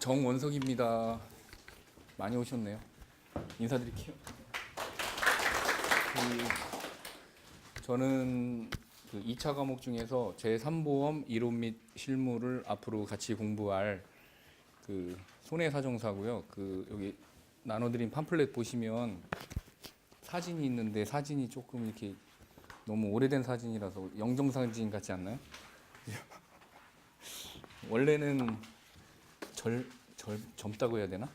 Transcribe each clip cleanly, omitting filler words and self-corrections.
정원석입니다. 많이 오셨네요. 인사드릴게요. 저는 그 2차 과목 중에서 제3보험 이론 및 실무를 앞으로 같이 공부할 그 손해사정사고요. 그 여기 나눠드린 팜플렛 보시면 사진이 있는데 사진이 조금 이렇게 너무 오래된 사진이라서 영정사진 같지 않나요? 원래는 젊다고 해야 되나?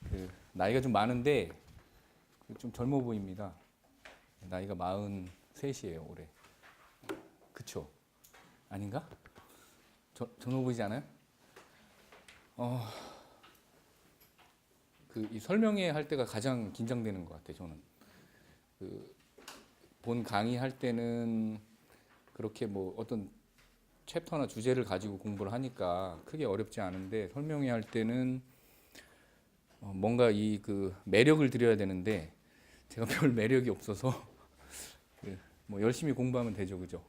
그 나이가 좀 많은데 좀 젊어 보입니다. 나이가 43이에요 올해. 그쵸? 아닌가? 젊어 보이지 않아요? 이 설명회 할 때가 가장 긴장되는 것 같아요. 저는 본 강의할 때는 그렇게 뭐 어떤 챕터나 주제를 가지고 공부를 하니까 크게 어렵지 않은데 설명회 할 때는 뭔가 그 매력을 드려야 되는데 제가 별 매력이 없어서 뭐 열심히 공부하면 되죠, 그죠?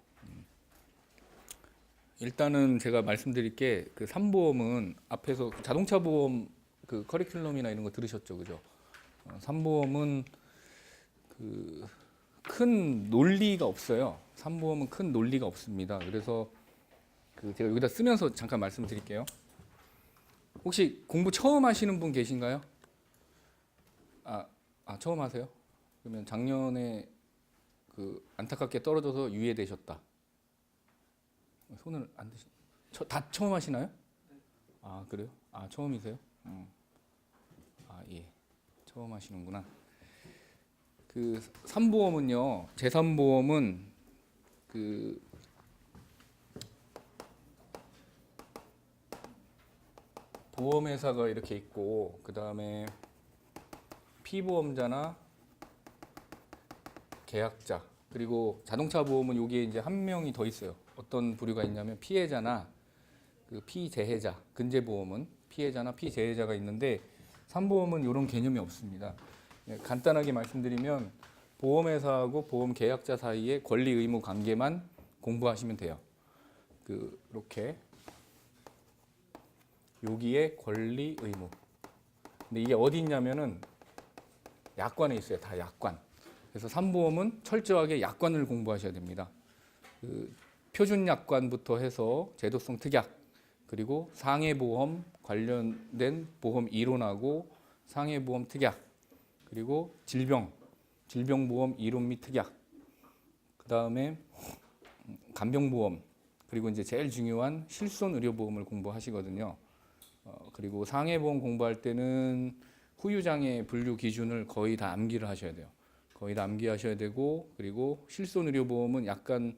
일단은 제가 말씀드릴 게 그 3보험은 앞에서 자동차 보험 그 커리큘럼이나 이런 거 들으셨죠, 그죠? 3보험은 그 큰 논리가 없어요. 3보험은 큰 논리가 없습니다. 그래서 제가 여기다 쓰면서 잠깐 말씀드릴게요. 혹시 공부 처음 하시는 분 계신가요? 처음 하세요? 그러면 작년에 안타깝게 떨어져서 유예되셨다. 손을 안 드시. 다 처음 하시나요? 그래요? 처음이세요? 예. 처음 하시는구나. 3보험은요. 제3보험은 보험회사가 이렇게 있고 그 다음에 피보험자나 계약자 그리고 자동차 보험은 여기에 이제 한 명이 더 있어요. 어떤 부류가 있냐면 피해자나 피재해자, 근제보험은 피해자나 피재해자가 있는데 3보험은 이런 개념이 없습니다. 간단하게 말씀드리면 보험회사하고 보험 계약자 사이의 권리 의무 관계만 공부하시면 돼요. 이렇게 여기에 권리 의무. 근데 이게 어디 있냐면은 약관에 있어요. 다 약관. 그래서 3보험은 철저하게 약관을 공부하셔야 됩니다. 표준 약관부터 해서 제도성 특약 그리고 상해보험 관련된 보험 이론하고 상해보험 특약 그리고 질병보험 이론 및 특약 그 다음에 간병보험 그리고 이제 제일 중요한 실손의료보험을 공부하시거든요. 그리고 상해보험 공부할 때는 후유장애 분류 기준을 거의 다 암기를 하셔야 돼요. 거의 다 암기하셔야 되고 그리고 실손의료보험은 약간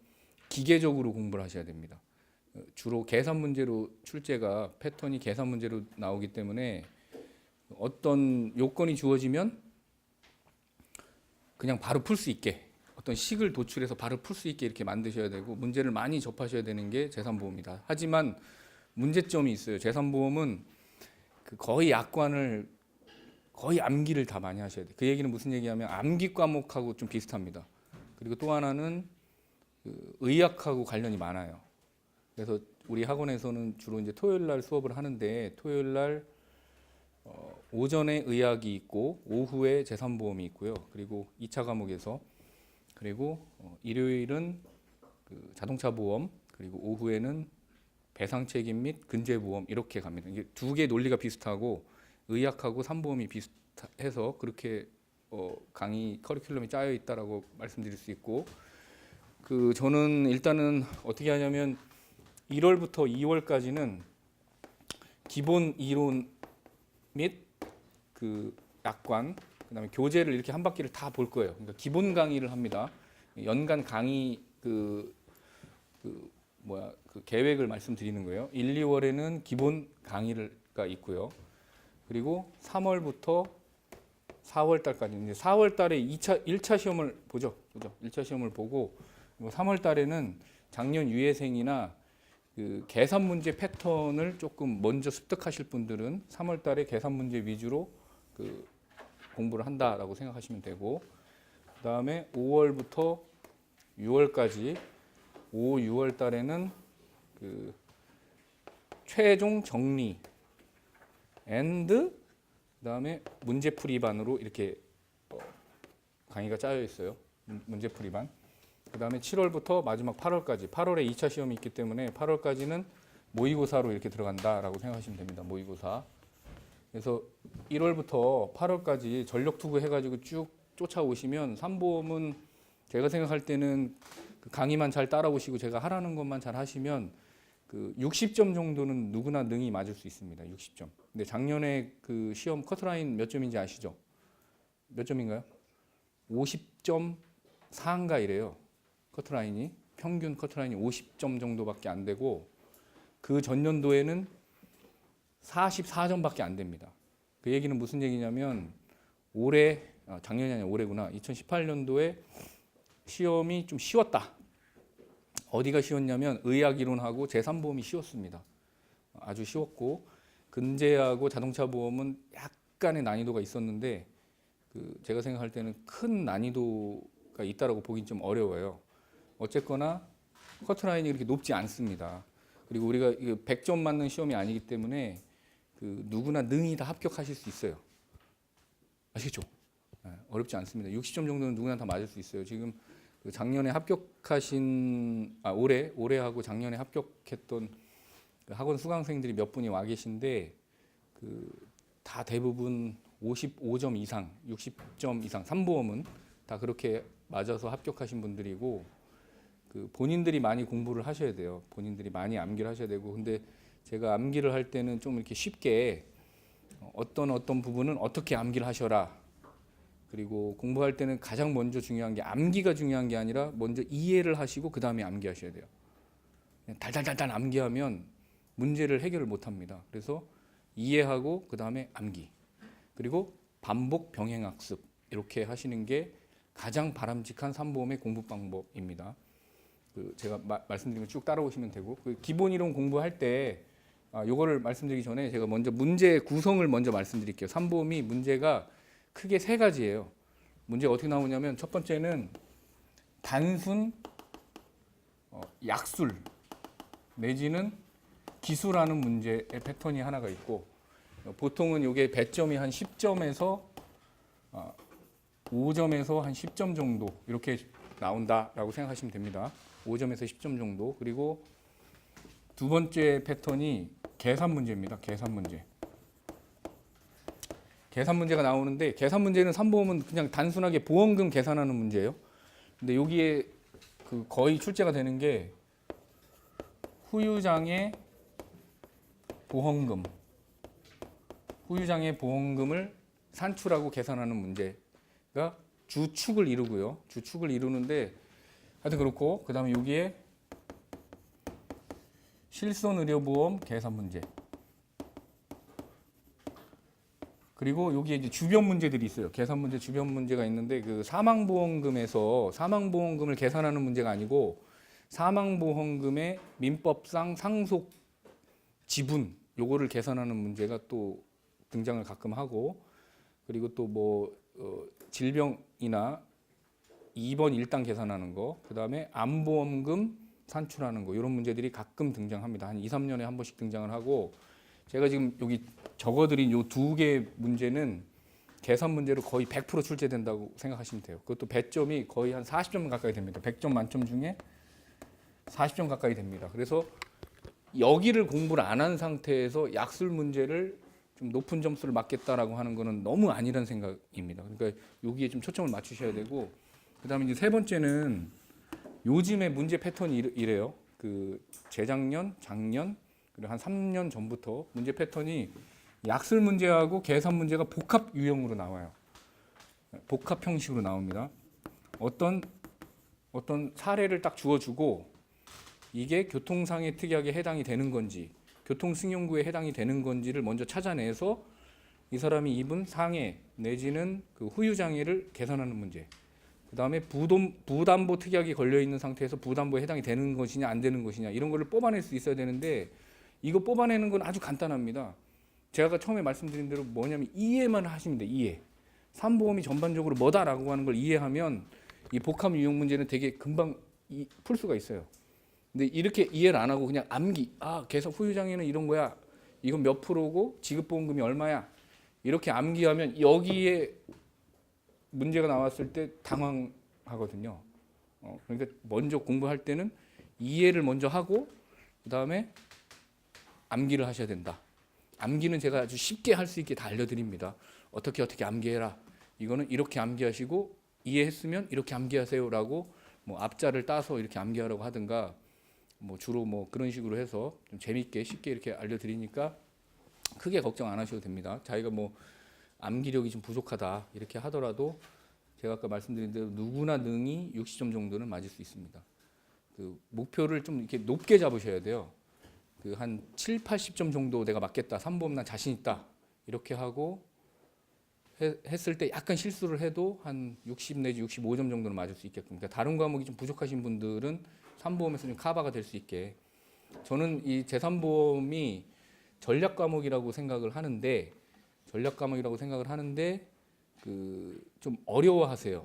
기계적으로 공부를 하셔야 됩니다. 주로 계산 문제로 출제가 패턴이 계산 문제로 나오기 때문에 어떤 요건이 주어지면 그냥 바로 풀 수 있게 어떤 식을 도출해서 바로 풀 수 있게 이렇게 만드셔야 되고 문제를 많이 접하셔야 되는 게 제3보험이다. 하지만 문제점이 있어요. 제3보험은 거의 약관을 거의 암기를 다 많이 하셔야 돼요. 그 얘기는 무슨 얘기냐면 암기 과목하고 좀 비슷합니다. 그리고 또 하나는 의학하고 관련이 많아요. 그래서 우리 학원에서는 주로 이제 토요일 날 수업을 하는데 토요일 날 오전에 의학이 있고 오후에 제3보험이 있고요. 그리고 2차 과목에서 그리고 일요일은 자동차 보험 그리고 오후에는 배상 책임 및 근제보험 이렇게 갑니다. 이게 두 개 논리가 비슷하고 의학하고 3보험이 비슷해서 그렇게 강의 커리큘럼이 짜여 있다라고 말씀드릴 수 있고 저는 일단은 어떻게 하냐면 1월부터 2월까지는 기본 이론 및 약관 그다음에 교재를 이렇게 한 바퀴를 다 볼 거예요. 그러니까 기본 강의를 합니다. 연간 강의 계획을 말씀드리는 거예요. 1, 2월에는 기본 강의가 있고요. 그리고 3월부터 4월 달까지 이제 4월 달에 1차 시험을 보죠. 1차 시험을 보고 3월 달에는 작년 유예생이나 계산 문제 패턴을 조금 먼저 습득하실 분들은 3월 달에 계산 문제 위주로 공부를 한다라고 생각하시면 되고 그다음에 5월부터 6월까지 5, 6월 달에는 최종 정리 and 그다음에 문제풀이반으로 이렇게 강의가 짜여 있어요. 문제풀이반. 그다음에 7월부터 마지막 8월까지 8월에 2차 시험이 있기 때문에 8월까지는 모의고사로 이렇게 들어간다라고 생각하시면 됩니다. 모의고사. 그래서 1월부터 8월까지 전력 투구 해가지고 쭉 쫓아오시면 삼보험은 제가 생각할 때는 그 강의만 잘 따라오시고 제가 하라는 것만 잘 하시면 그 60점 정도는 누구나 능히 맞을 수 있습니다. 60점. 근데 작년에 그 시험 커트라인 몇 점인지 아시죠? 몇 점인가요? 50.4인가 이래요. 커트라인이 평균 커트라인이 50점 정도밖에 안 되고 그 전년도에는 44점밖에 안 됩니다. 그 얘기는 무슨 얘기냐면 올해 작년이 아니라 올해구나. 2018년도에 시험이 좀 쉬웠다. 어디가 쉬웠냐면 의학이론하고 제3보험이 쉬웠습니다. 아주 쉬웠고 근제하고 자동차 보험은 약간의 난이도가 있었는데 그 제가 생각할 때는 큰 난이도가 있다라고 보긴 좀 어려워요. 어쨌거나 커트라인이 그렇게 높지 않습니다. 그리고 우리가 100점 맞는 시험이 아니기 때문에 그 누구나 능히 다 합격하실 수 있어요. 아시겠죠? 어렵지 않습니다. 60점 정도는 누구나 다 맞을 수 있어요. 지금 그 작년에 합격하신 올해하고 작년에 합격했던 그 학원 수강생들이 몇 분이 와 계신데 그 다 대부분 55점 이상, 60점 이상, 삼보험은 다 그렇게 맞아서 합격하신 분들이고 그 본인들이 많이 공부를 하셔야 돼요. 본인들이 많이 암기를 하셔야 되고 근데 제가 암기를 할 때는 좀 이렇게 쉽게 어떤 부분은 어떻게 암기를 하셔라. 그리고 공부할 때는 가장 먼저 중요한 게 암기가 중요한 게 아니라 먼저 이해를 하시고 그 다음에 암기하셔야 돼요. 달달달달 암기하면 문제를 해결을 못합니다. 그래서 이해하고 그 다음에 암기 그리고 반복 병행학습 이렇게 하시는 게 가장 바람직한 삼보험의 공부 방법입니다. 그 제가 말씀드린 거 쭉 따라오시면 되고 그 기본 이론 공부할 때 요거를 말씀드리기 전에 제가 먼저 문제 구성을 먼저 말씀드릴게요. 삼보험이 문제가 크게 세 가지예요. 문제가 어떻게 나오냐면 첫 번째는 단순 약술 내지는 기술하는 문제의 패턴이 하나가 있고 보통은 이게 배점이 한 10점에서 5점에서 한 10점 정도 이렇게 나온다라고 생각하시면 됩니다. 5점에서 10점 정도. 그리고 두 번째 패턴이 계산 문제입니다. 계산 문제. 계산 문제가 나오는데 계산 문제는 삼보험은 그냥 단순하게 보험금 계산하는 문제예요. 근데 여기에 그 거의 출제가 되는 게 후유장애 보험금을 산출하고 계산하는 문제가 주축을 이루고요. 주축을 이루는데 하여튼 그렇고 그다음에 여기에 실손의료보험 계산 문제 그리고 여기에 이제 주변 문제들이 있어요. 계산 문제 주변 문제가 있는데 그 사망보험금에서 사망보험금을 계산하는 문제가 아니고 사망보험금의 민법상 상속 지분 요거를 계산하는 문제가 또 등장을 가끔 하고 그리고 또 뭐 질병이나 2번 일당 계산하는 거 그다음에 암보험금 산출하는 거 이런 문제들이 가끔 등장합니다. 한 2, 3년에 한 번씩 등장을 하고 제가 지금 여기 적어드린 요 두 개 문제는 계산 문제로 거의 100% 출제된다고 생각하시면 돼요. 그것도 배점이 거의 한 40점 가까이 됩니다. 100점 만점 중에 40점 가까이 됩니다. 그래서 여기를 공부를 안 한 상태에서 약술 문제를 좀 높은 점수를 맞겠다라고 하는 거는 너무 아니란 생각입니다. 그러니까 여기에 좀 초점을 맞추셔야 되고 그다음에 이제 세 번째는 요즘의 문제 패턴이 이래요. 그 재작년, 작년 그리고 한 3년 전부터 문제 패턴이 약술 문제하고 계산 문제가 복합 유형으로 나와요. 복합 형식으로 나옵니다. 어떤 사례를 딱 주어주고 이게 교통상해 특약에 해당이 되는 건지 교통승용구에 해당이 되는 건지를 먼저 찾아내서 이 사람이 입은 상해 내지는 그 후유장애를 계산하는 문제 그 다음에 부담보 특약이 걸려있는 상태에서 부담보에 해당이 되는 것이냐 안 되는 것이냐 이런 거를 뽑아낼 수 있어야 되는데 이거 뽑아내는 건 아주 간단합니다. 제가 아까 처음에 말씀드린 대로 뭐냐면 이해만 하시면 돼요. 이해. 삼보험이 전반적으로 뭐다라고 하는 걸 이해하면 이 복합 유형 문제는 되게 금방 풀 수가 있어요. 근데 이렇게 이해를 안 하고 그냥 암기 계산 후유장애는 이런 거야 이건 몇 프로고 지급보험금이 얼마야. 이렇게 암기하면 여기에 문제가 나왔을 때 당황하거든요. 그러니까 먼저 공부할 때는 이해를 먼저 하고 그 다음에 암기를 하셔야 된다. 암기는 제가 아주 쉽게 할 수 있게 다 알려드립니다. 어떻게 암기해라. 이거는 이렇게 암기하시고 이해했으면 이렇게 암기하세요라고 뭐 앞자를 따서 이렇게 암기하라고 하든가 뭐 주로 뭐 그런 식으로 해서 좀 재밌게 쉽게 이렇게 알려드리니까 크게 걱정 안 하셔도 됩니다. 자기가 뭐 암기력이 좀 부족하다 이렇게 하더라도 제가 아까 말씀드린 대로 누구나 능히 60점 정도는 맞을 수 있습니다. 그 목표를 좀 이렇게 높게 잡으셔야 돼요. 그 한 7, 80점 정도 내가 맞겠다. 3보험 난 자신 있다. 이렇게 하고 했을 때 약간 실수를 해도 한 60 내지 65점 정도는 맞을 수 있게끔. 그러니까 다른 과목이 좀 부족하신 분들은 3보험에서 좀 커버가 될 수 있게. 저는 이 제3보험이 전략 과목이라고 생각을 하는데 그 좀 어려워하세요.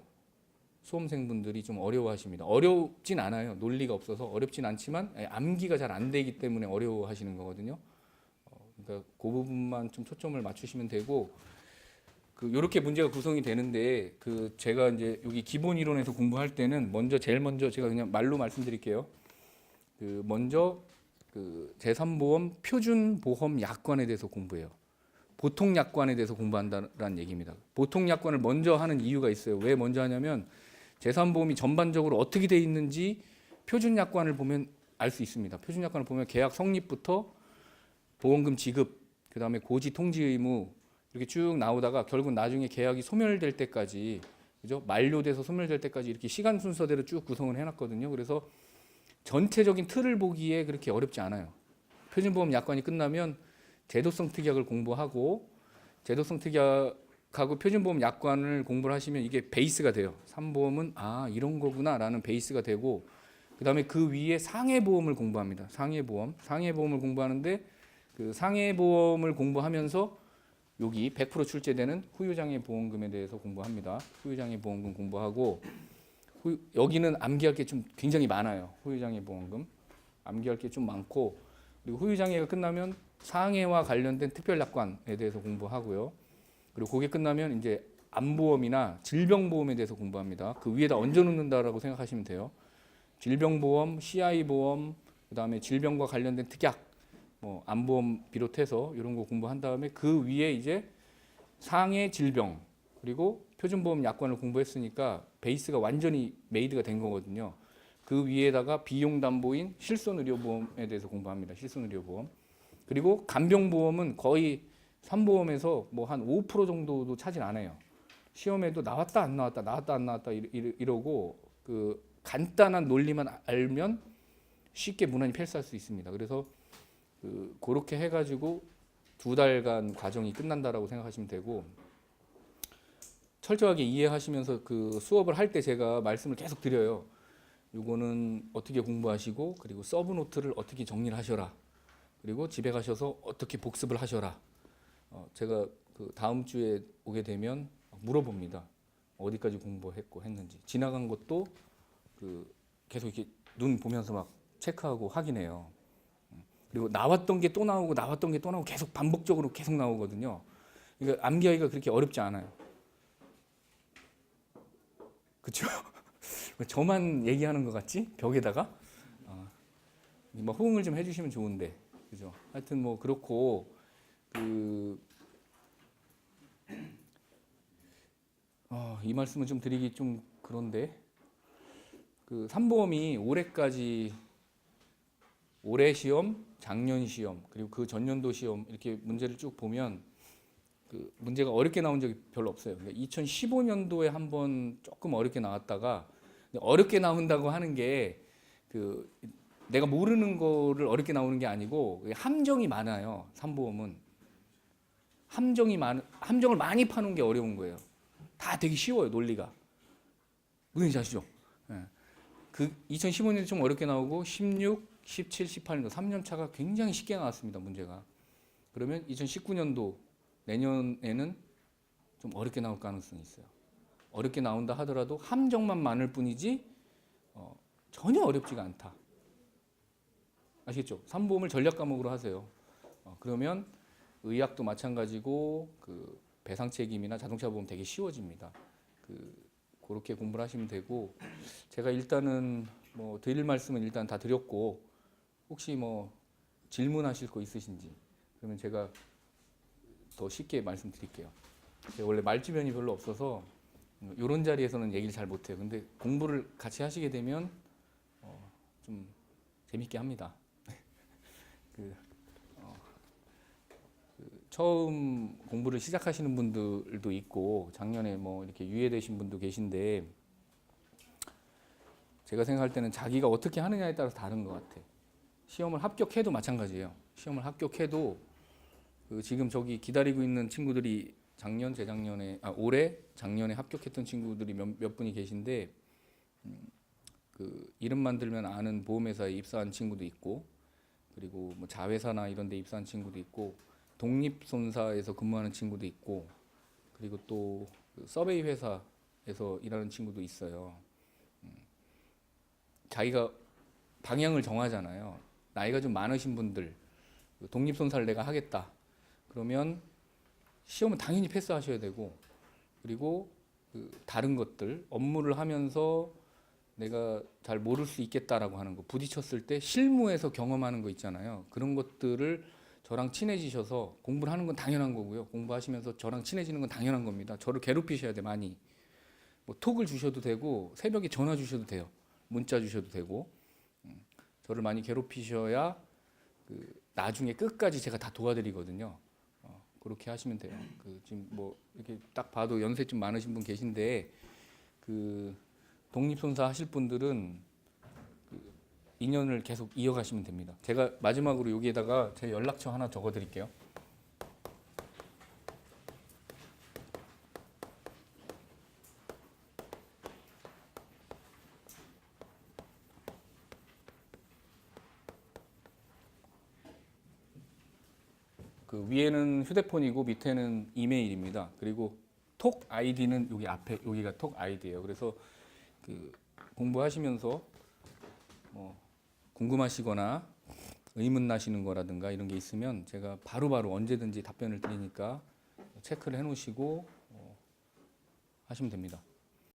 수험생분들이 좀 어려워하십니다. 어렵진 않아요. 논리가 없어서 어렵진 않지만 암기가 잘 안 되기 때문에 어려워하시는 거거든요. 그러니까 그 부분만 좀 초점을 맞추시면 되고 그 이렇게 문제가 구성이 되는데 그 제가 이제 여기 기본 이론에서 공부할 때는 제일 먼저 제가 그냥 말로 말씀드릴게요. 그 먼저 그 제3보험 표준 보험 약관에 대해서 공부해요. 보통 약관에 대해서 공부한다는 얘기입니다. 보통 약관을 먼저 하는 이유가 있어요. 왜 먼저 하냐면 제3보험이 전반적으로 어떻게 돼 있는지 표준 약관을 보면 알 수 있습니다. 표준 약관을 보면 계약 성립부터 보험금 지급, 그다음에 고지 통지 의무 이렇게 쭉 나오다가 결국 나중에 계약이 소멸될 때까지 그죠? 만료돼서 소멸될 때까지 이렇게 시간 순서대로 쭉 구성을 해놨거든요. 그래서 전체적인 틀을 보기에 그렇게 어렵지 않아요. 표준보험 약관이 끝나면 제도성 특약을 공부하고 제도성 특약하고 표준보험 약관을 공부를 하시면 이게 베이스가 돼요. 3보험은 이런 거구나라는 베이스가 되고 그다음에 그 위에 상해보험을 공부합니다. 상해보험을 공부하는데 그 상해보험을 공부하면서 여기 100% 출제되는 후유장애 보험금에 대해서 공부합니다. 후유장애 보험금 공부하고 여기는 암기할 게 좀 굉장히 많아요. 후유장애 보험금 암기할 게 좀 많고 그리고 후유장애가 끝나면 상해와 관련된 특별약관에 대해서 공부하고요. 그리고 그게 끝나면 이제 암보험이나 질병보험에 대해서 공부합니다. 그 위에다 얹어 놓는다라고 생각하시면 돼요. 질병보험, CI보험, 그다음에 질병과 관련된 특약, 뭐 암보험 비롯해서 이런 거 공부한 다음에 그 위에 이제 상해 질병 그리고 표준보험 약관을 공부했으니까 베이스가 완전히 메이드가 된 거거든요. 그 위에다가 비용담보인 실손의료보험에 대해서 공부합니다. 실손의료보험. 그리고 간병보험은 거의 3보험에서 뭐 한 5% 정도도 차진 않아요. 시험에도 나왔다 안 나왔다 이러고 그 간단한 논리만 알면 쉽게 무난히 패스할 수 있습니다. 그래서 그렇게 해가지고 2달간 과정이 끝난다라고 생각하시면 되고 철저하게 이해하시면서 그 수업을 할 때 제가 말씀을 계속 드려요. 이거는 어떻게 공부하시고 그리고 서브노트를 어떻게 정리를 하셔라. 그리고 집에 가셔서 어떻게 복습을 하셔라. 제가 그 다음 주에 오게 되면 물어봅니다. 어디까지 공부했고 했는지. 지나간 것도 그 계속 이렇게 눈 보면서 막 체크하고 확인해요. 그리고 나왔던 게 또 나오고 계속 반복적으로 계속 나오거든요. 그러니까 암기하기가 그렇게 어렵지 않아요. 그렇죠? 저만 얘기하는 것 같지? 벽에다가 뭐 호응을 좀 해주시면 좋은데, 그죠? 하여튼 뭐 그렇고 이 말씀은 좀 드리기 좀 그런데 그 3보험이 올해 시험, 작년 시험, 그리고 그 전년도 시험 이렇게 문제를 쭉 보면 그 문제가 어렵게 나온 적이 별로 없어요. 그러니까 2015년도에 한번 조금 어렵게 나왔다가 어렵게 나온다고 하는 게 그 내가 모르는 거를 어렵게 나오는 게 아니고 함정이 많아요. 3보험은 함정을 많이 파는 게 어려운 거예요. 다 되게 쉬워요. 논리가. 무슨 아시죠? 네. 그 2015년에 좀 어렵게 나오고 16, 17, 18년도 3년 차가 굉장히 쉽게 나왔습니다. 문제가. 그러면 2019년도 내년에는 좀 어렵게 나올 가능성이 있어요. 어렵게 나온다 하더라도 함정만 많을 뿐이지 전혀 어렵지가 않다. 아시겠죠? 3보험을 전략 과목으로 하세요. 그러면 의학도 마찬가지고 그 배상 책임이나 자동차 보험 되게 쉬워집니다. 그렇게 공부를 하시면 되고 제가 일단은 뭐 드릴 말씀은 일단 다 드렸고 혹시 뭐 질문하실 거 있으신지 그러면 제가 더 쉽게 말씀드릴게요. 제가 원래 말주변이 별로 없어서 이런 자리에서는 얘기를 잘 못해요. 근데 공부를 같이 하시게 되면 좀 재밌게 합니다. 그, 처음 공부를 시작하시는 분들도 있고 작년에 뭐 이렇게 유예되신 분도 계신데 제가 생각할 때는 자기가 어떻게 하느냐에 따라서 다른 것 같아. 시험을 합격해도 마찬가지예요. 시험을 합격해도 지금 저기 기다리고 있는 친구들이 작년, 재작년에, 올해, 작년에 합격했던 친구들이 몇 분이 계신데 그 이름만 들면 아는 보험회사에 입사한 친구도 있고 그리고 뭐 자회사나 이런 데 입사한 친구도 있고 독립손사에서 근무하는 친구도 있고 그리고 또 서베이 회사에서 일하는 친구도 있어요. 자기가 방향을 정하잖아요. 나이가 좀 많으신 분들 독립손사를 내가 하겠다. 그러면 시험은 당연히 패스하셔야 되고 그리고 다른 것들 업무를 하면서 내가 잘 모를 수 있겠다라고 하는 거 부딪혔을 때 실무에서 경험하는 거 있잖아요. 그런 것들을 저랑 친해지셔서 공부를 하는 건 당연한 거고요. 공부하시면서 저랑 친해지는 건 당연한 겁니다. 저를 괴롭히셔야 돼 많이. 뭐 톡을 주셔도 되고 새벽에 전화 주셔도 돼요. 문자 주셔도 되고 저를 많이 괴롭히셔야 나중에 끝까지 제가 다 도와드리거든요. 그렇게 하시면 돼요. 지금 뭐 이렇게 딱 봐도 연세 좀 많으신 분 계신데 독립손사 하실 분들은 인연을 계속 이어가시면 됩니다. 제가 마지막으로 여기에다가 제 연락처 하나 적어드릴게요. 위에는 휴대폰이고 밑에는 이메일입니다. 그리고 톡 아이디는 여기 앞에 여기가 톡 아이디예요. 그래서 공부하시면서 뭐 궁금하시거나 의문 나시는 거라든가 이런 게 있으면 제가 바로바로 언제든지 답변을 드리니까 체크를 해놓으시고 하시면 됩니다.